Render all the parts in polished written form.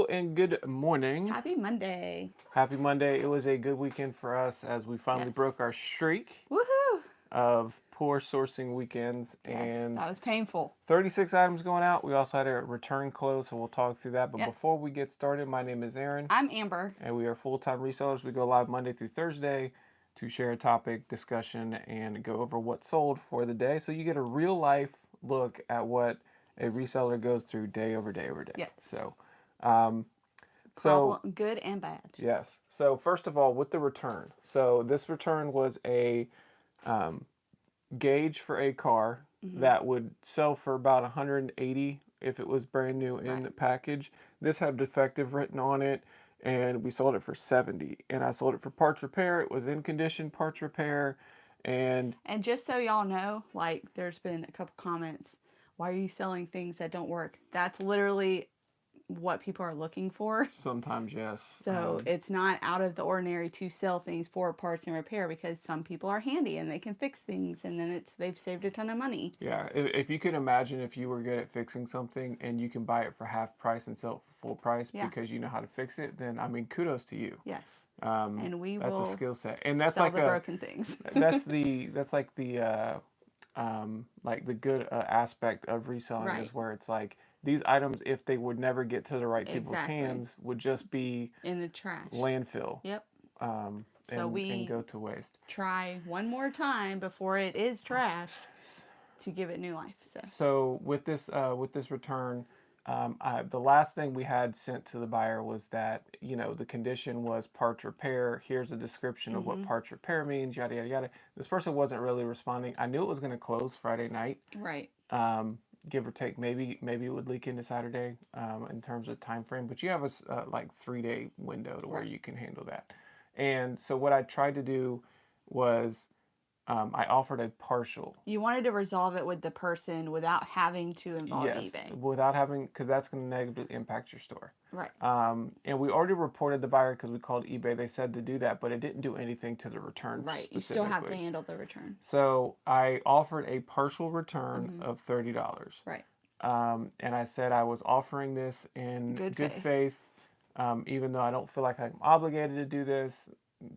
and good morning. Happy Monday. Happy Monday. It was a good weekend for us as we finally Yes. broke our streak Woohoo! of poor sourcing weekends Yes, and that was painful. 36 items going out. We also had a return close, so we'll talk through that. But Yep. before we get started, my name is Aaron, I'm Amber. and we are full-time resellers. We go live Monday through Thursday to share a topic, discussion, and go over what sold for the day. So you get a real-life look at what a reseller goes through day over day over day. Yes. So, Good and bad. yes. So first of all, with the return. So this return was a gauge for a car that would sell for about 180 if it was brand new in the package. This had defective written on it, and we sold it for 70. And I sold it for parts repair. It was in condition parts repair, and And just so y'all know, like, there's been a couple comments. Why are you selling things that don't work? That's literally what people are looking for. sometimes yes. So it's not out of the ordinary to sell things for parts and repair because some people are handy and they can fix things, and then they've saved a ton of money. Yeah, if you could imagine if you were good at fixing something and you can buy it for half price and sell it for full price because you know how to fix it, then I mean, kudos to you. Yes. And we That's will a skill set, and that's sell like the broken things. that's like the good aspect of reselling Right. is where it's like these items, if they would never get to the right people's hands, would just be in the trash. landfill. Yep. And, So we and go to waste. try one more time before it is trashed to give it new life. So with this return, the last thing we had sent to the buyer was that, you know, the condition was parts repair. Here's a description of what parts repair means, yada, yada, yada. This person wasn't really responding. I knew it was going to close Friday night. Right. Give or take, maybe it would leak into Saturday in terms of time frame. But you have a like 3-day window to where you can handle that. And so what I tried to do was I offered a partial. You wanted to resolve it with the person without having to involve eBay. Without having, because that's going to negatively impact your store. Right. And we already reported the buyer because we called eBay. They said to do that, but it didn't do anything to the return. Right. You still have to handle the return. So I offered a partial return of $30. Right. And I said I was offering this in good faith, even though I don't feel like I'm obligated to do this,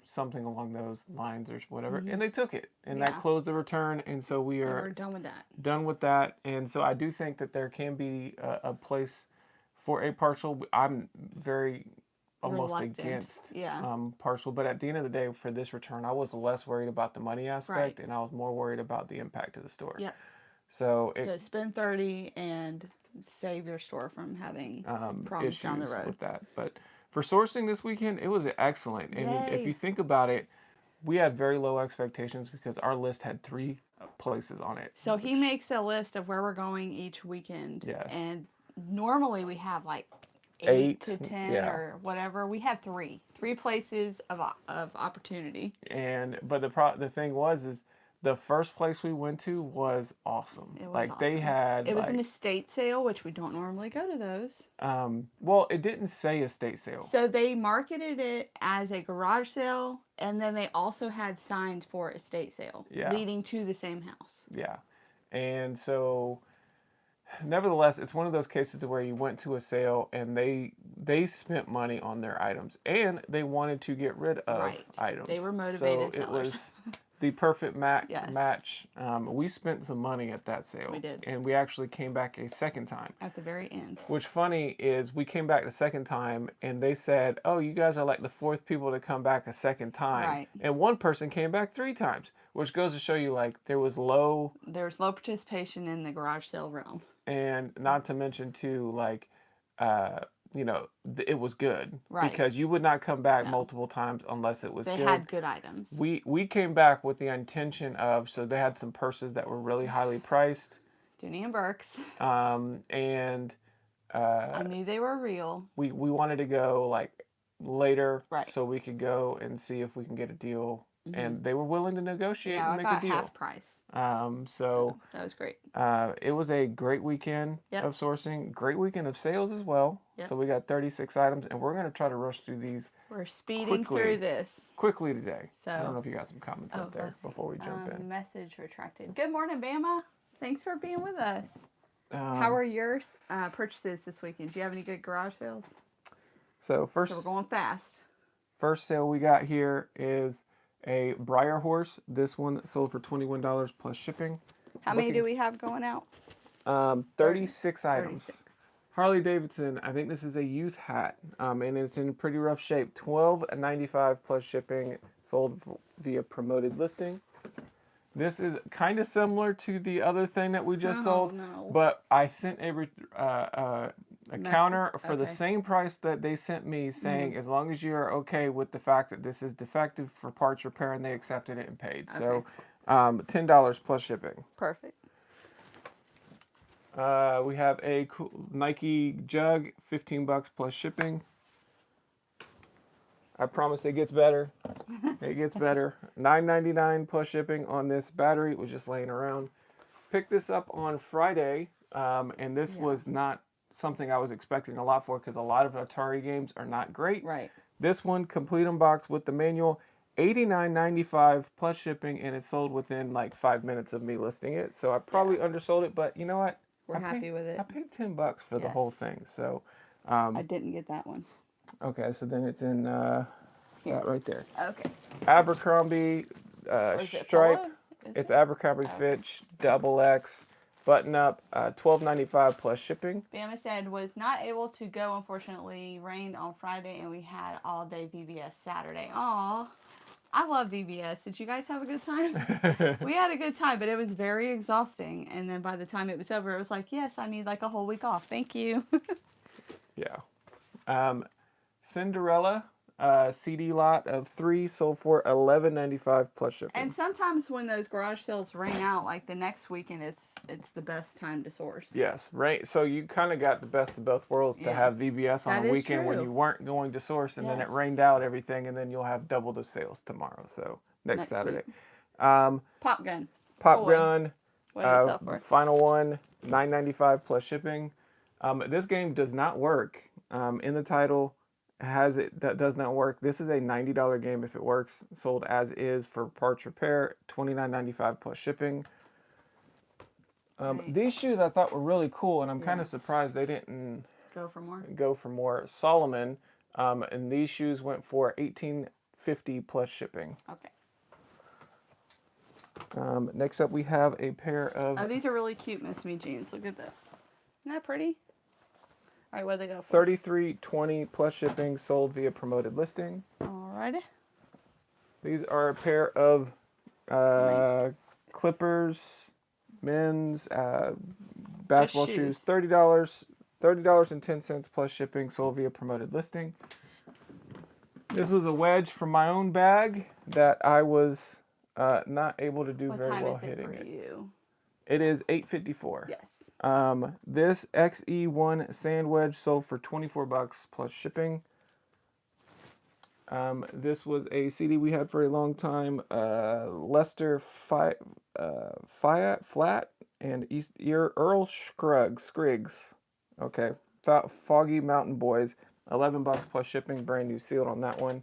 something along those lines or whatever. And they took it, and that closed the return. And so we're done with that. Done with that. And so I do think that there can be a place for a partial. I'm very almost Reluctant. against Yeah. partial, but at the end of the day, for this return, I was less worried about the money aspect, and I was more worried about the impact of the store. Yep. So spend 30 and save your store from having problems issues down the road with that. But for sourcing this weekend, it was excellent. And Yay. if you think about it, we had very low expectations because our list had 3 places on it. So he makes a list of where we're going each weekend. Yes. And normally we have like 8 to 10 or whatever. We had 3 places of opportunity. But the thing is the first place we went to was awesome. It was like awesome. They had it was an estate sale, which we don't normally go to those. Well, it didn't say estate sale. So they marketed it as a garage sale, and then they also had signs for estate sale leading to the same house. Yeah. And so nevertheless, it's one of those cases where you went to a sale and they spent money on their items and they wanted to get rid of items. They were motivated so sellers. It was the perfect match. Yes. We spent some money at that sale. We did. And we actually came back a second time. At the very end. Which funny is we came back the second time and they said, oh, you guys are like the 4th people to come back a second time. Right. And one person came back 3 times, which goes to show you like there was low participation in the garage sale realm. And not to mention too, like, you know, it was good. Right. Because you would not come back multiple times unless it was good. They had good items. We came back with the intention of, so they had some purses that were really highly priced. Dooney and Burke's. And I knew they were real. We wanted to go like later, so we could go and see if we can get a deal. And they were willing to negotiate and make a deal. Half price. So that was great. It was a great weekend of sourcing, great weekend of sales as well. So we got 36 items, and we're going to try to rush through these. We're speeding through this quickly today. So I don't know if you got some comments up there before we jump in. Message retracted. Good morning, Bama. Thanks for being with us. How are your purchases this weekend? Do you have any good garage sales? So So we're going fast. first sale we got here is a Briar Horse. This one sold for $21 plus shipping. How many do we have going out? 36 items. 36. Harley Davidson. I think this is a youth hat, and it's in pretty rough shape. $12.95 plus shipping. Sold via promoted listing. This is kind of similar to the other thing that we just sold, no. but I sent a counter for the okay. same price that they sent me, saying as long as you are okay with the fact that this is defective for parts repair, and they accepted it and paid. So, $10 plus shipping. Perfect. We have a cool Nike jug, $15 plus shipping. I promise it gets better. It gets better. $9.99 plus shipping on this battery. It was just laying around. Picked this up on Friday, and this was not something I was expecting a lot for, because a lot of Atari games are not great. Right. This one, complete unbox with the manual, $89.95 plus shipping, and it sold within like 5 minutes of me listing it. So I probably undersold it, but you know what? We're happy with it. I paid $10 for the whole thing. So I didn't get that one. okay, so then it's in that right there. Okay. Abercrombie Is it stripe. polo? Is It's it? Abercrombie Fitch double X button up, $12.95 plus shipping. Bama said was not able to go, unfortunately. Rained on Friday and we had all day VBS Saturday. Aw, I love VBS. Did you guys have a good time? We had a good time, but it was very exhausting. And then by the time it was over, it was like, yes, I need like a whole week off. Thank you. Yeah. Cinderella CD lot of 3 sold for $11.95 plus shipping. And sometimes when those garage sales ring out, like the next weekend, it's the best time to source. Yes, right. So you kind of got the best of both worlds to have VBS on That a is weekend when true. you weren't going to source, and then it Yes. rained out everything, and then you'll have double the sales tomorrow. So next Saturday. Pop gun. Pop Boy. gun. What did it sell for? Final one, $9.95 plus shipping. This game does not work. In the title has it that does not work. This is a $90 game if it works. Sold as is for parts repair, $29.95 plus shipping. These shoes I thought were really cool, and I'm kind of surprised they didn't Go for more. go for more. Solomon, and these shoes went for $18.50 plus shipping. Okay. Next up, we have a pair of Oh, these are really cute, Miss Me jeans. Look at this. Isn't that pretty? All right, what they go for? $33.20 plus shipping, sold via promoted listing. Alrighty. These are a pair of Clippers men's basketball shoes. shoes. $30.10 plus shipping, sold via promoted listing. This was a wedge from my own bag that I was not able to do What very time well is it hitting for it. you? It is 8:54. Yes. This XE1 sand wedge sold for $24 plus shipping. This was a CD we had for a long time. Lester Flat and Earl Scruggs. Okay. Foggy Mountain Boys. $11 plus shipping. Brand new sealed on that one.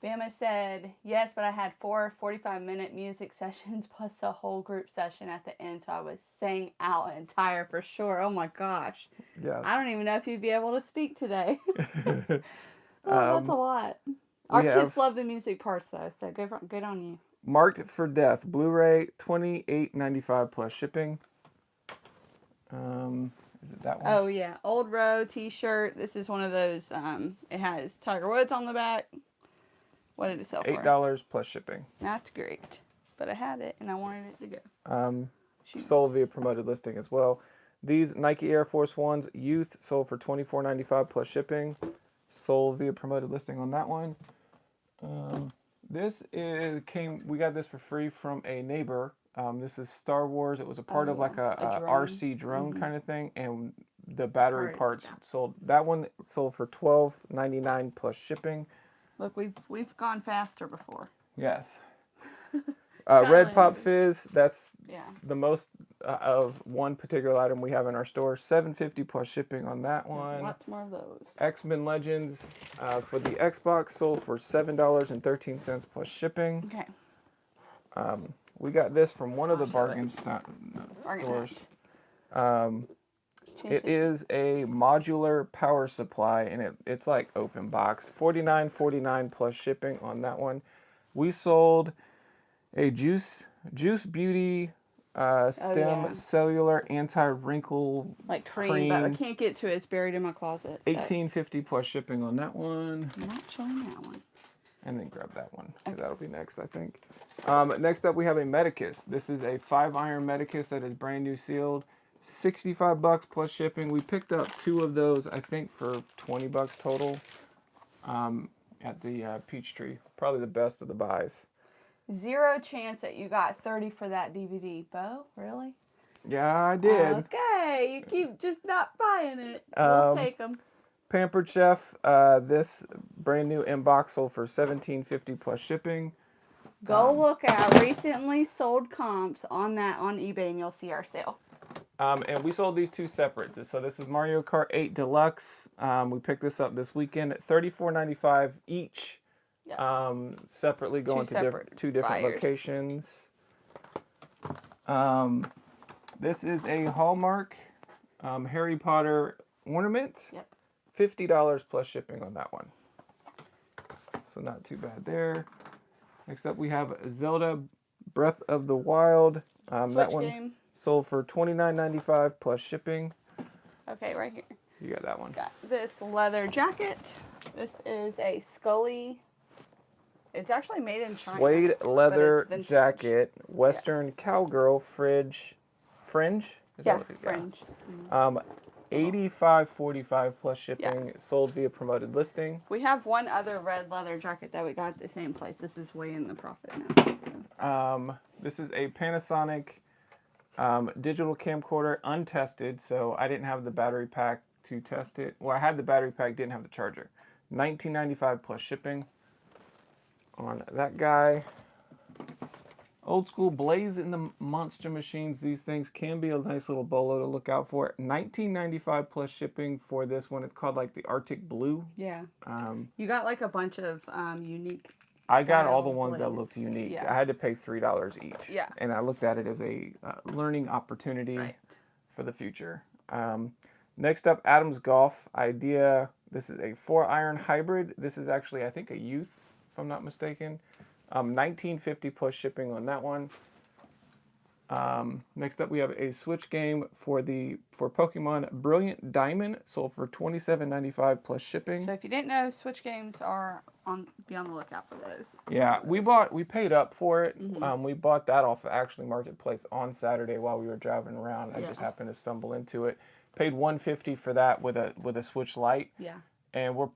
Bama said, yes, but I had 4 45-minute music sessions plus a whole group session at the end, so I was sang out and tired for sure. Oh my gosh. Yes. I don't even know if you'd be able to speak today. That's a lot. Our we kids have- love the music parts though, so good on you. Marked for Death. Blu-ray. $28.95 plus shipping. Is it that one? Oh yeah, Old Row t-shirt. This is one of those, it has Tiger Woods on the back. What did it sell for? $8 plus shipping. That's great. But I had it and I wanted it to go. Sold via promoted listing as well. These Nike Air Force Ones Youth sold for $24.95 plus shipping. Sold via promoted listing on that one. We got this for free from a neighbor. This is Star Wars. It was a part of like a drone. RC drone kind of thing, and the battery Part, parts sold. That one sold for $12.99 plus shipping. Look, we've gone faster before. Yes. Red Skylanders. Pop Fizz. That's Yeah. the most of one particular item we have in our store. $7.50 plus shipping on that one. Lots more of those. X-Men Legends for the Xbox sold for $7.13 plus shipping. Okay. We got this from one of the show bargain Bargain stores. It is a modular power supply, and it's like open box. $49.49 plus shipping on that one. We sold a Juice Beauty stem cellular anti-wrinkle like cream, but I can't get to it. It's buried in my closet. So. $18.50 plus shipping on that one. I'm not showing that one. And then grab that one, because that'll be next, I think. Next up, we have a Medicus. This is a 5-iron Medicus that is brand new sealed. $65 plus shipping. We picked up 2 of those, I think, for $20 total at the Peachtree. Probably the best of the buys. 0 chance that you got 30 for that DVD, Bo? Really? Yeah, I did. Okay, you keep just not buying it. We'll take them. Pampered Chef, this brand new inbox sold for $17.50 plus shipping. Go look at recently sold comps on eBay and you'll see our sale. And we sold these 2 separate. So this is Mario Kart 8 Deluxe. We picked this up this weekend at $34.95 each. Yep. Separately going to 2 different locations. This is a Hallmark Harry Potter ornament. Yep. $50 plus shipping on that one. So not too bad there. Next up we have Zelda Breath of the Wild. That one game. sold for $29.95 plus shipping. Okay, right here. You got that one. Got this leather jacket. This is a Scully. It's actually made in China. Suede leather jacket, Western Cowgirl fringe. Fringe? Yeah, fringe. $85.45 plus shipping. Sold via promoted listing. We have one other red leather jacket that we got at the same place. This is way in the profit now. So. This is a Panasonic digital camcorder, untested, so I didn't have the battery pack to test it. Well, I had the battery pack, didn't have the charger. $19.95 plus shipping on that guy. Old school Blaze in the Monster Machines. These things can be a nice little bolo to look out for. $19.95 plus shipping for this one. It's called like the Arctic Blue. Yeah. You got like a bunch of unique. I got all the ones that looked unique. Yeah. I had to pay $3 each. Yeah. And I looked at it as a learning opportunity for the future. Next up, Adams Golf Idea. This is a 4-iron hybrid. This is actually, I think, a youth, if I'm not mistaken. $19.50 plus shipping on that one. Next up, we have a Switch game for Pokemon Brilliant Diamond, sold for $27.95 plus shipping. So if you didn't know, Switch games are be on the lookout for those. Yeah, we paid up for it. We bought that off of actually Marketplace on Saturday while we were driving around. I just happened to stumble into it. Paid $150 for that with a Switch Lite. Yeah. And we're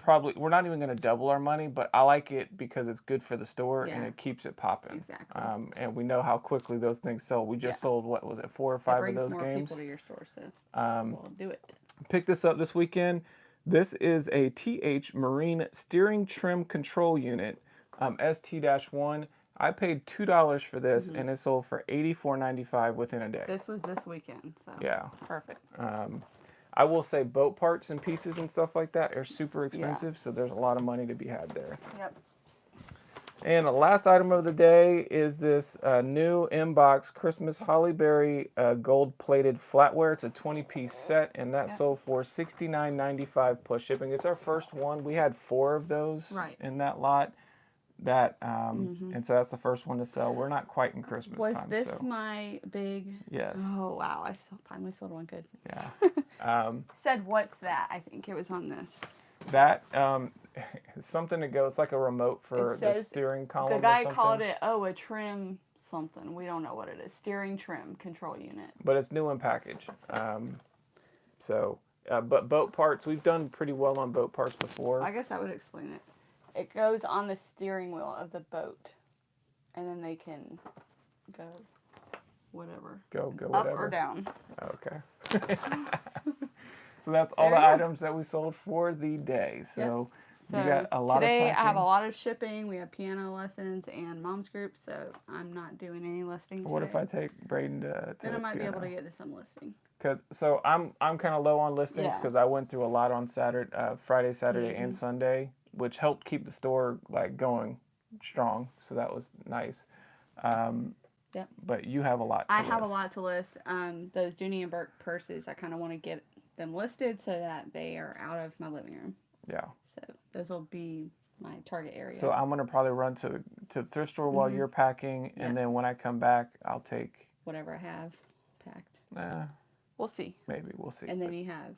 not even going to double our money, but I like it because it's good for the store and it keeps it popping. Exactly. And we know how quickly those things sell. We just sold, what was it, 4 or 5 of those games? It brings more people to your store, so we'll do it. Picked this up this weekend. This is a TH Marine Steering Trim Control Unit, ST-1. I paid $2 for this, and it sold for $84.95 within a day. This was this weekend, so yeah, perfect. I will say boat parts and pieces and stuff like that are super expensive, so there's a lot of money to be had there. Yep. And the last item of the day is this new inbox Christmas Holly Berry gold-plated flatware. It's a 20-piece set, and that sold for $69.95 plus shipping. It's our first one. We had 4 of those in that lot. And so that's the first one to sell. We're not quite in Christmas time. Was this my big? Yes. Oh wow! I finally sold one good. Yeah. Said what's that? I think it was on this. That something to go. It's like a remote for the steering column. The guy called it a trim something. We don't know what it is. Steering trim control unit. But it's new in package. But boat parts, we've done pretty well on boat parts before. I guess I would explain it. It goes on the steering wheel of the boat, and then they can go whatever. Go up whatever. Up or down. Okay. So that's all the items that we sold for the day. So you got a lot today of packing. I have a lot of shipping. We have piano lessons and mom's group, so I'm not doing any listing What today. if I take Braden to Then I might piano? be able to get to some listing. So I'm kind of low on listings because I went through a lot on Friday, Saturday, and Sunday, which helped keep the store going strong. So that was nice. But you have a lot. I have a lot to list. Those Dooney and Burke purses, I kind of want to get them listed so that they are out of my living room. Yeah. So those will be my target area. So I'm gonna probably run to the thrift store while you're packing, and then when I come back, I'll take whatever I have packed. We'll see. Maybe we'll see. And then you have,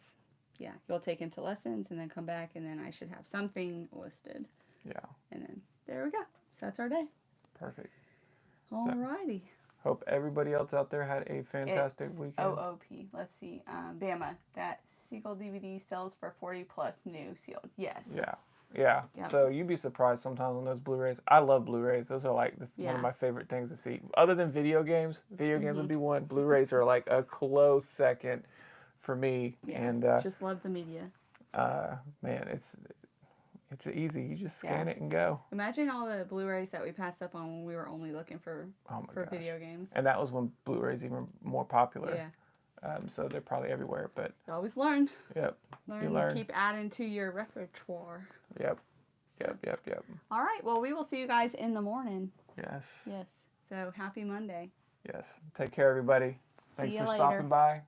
you'll take into lessons, and then come back, and then I should have something listed. Yeah. And then there we go. So that's our day. Perfect. Alrighty. Hope everybody else out there had a fantastic weekend. OOP. Let's see. Bama. That Seagull DVD sells for 40 plus new sealed. Yes. Yeah. So you'd be surprised sometimes on those Blu-rays. I love Blu-rays. Those are like one of my favorite things to see. Other than video games would be one. Blu-rays are like a close second for me. Yeah. And just love the media. Man, it's easy. You just scan it and go. Imagine all the Blu-rays that we passed up on when we were only looking for video games. And that was when Blu-rays even more popular. Yeah. So they're probably everywhere, but you always learn. Yep. You learn. Keep adding to your repertoire. Yep. All right. Well, we will see you guys in the morning. Yes. So happy Monday. Yes. Take care, everybody. Thanks for stopping by.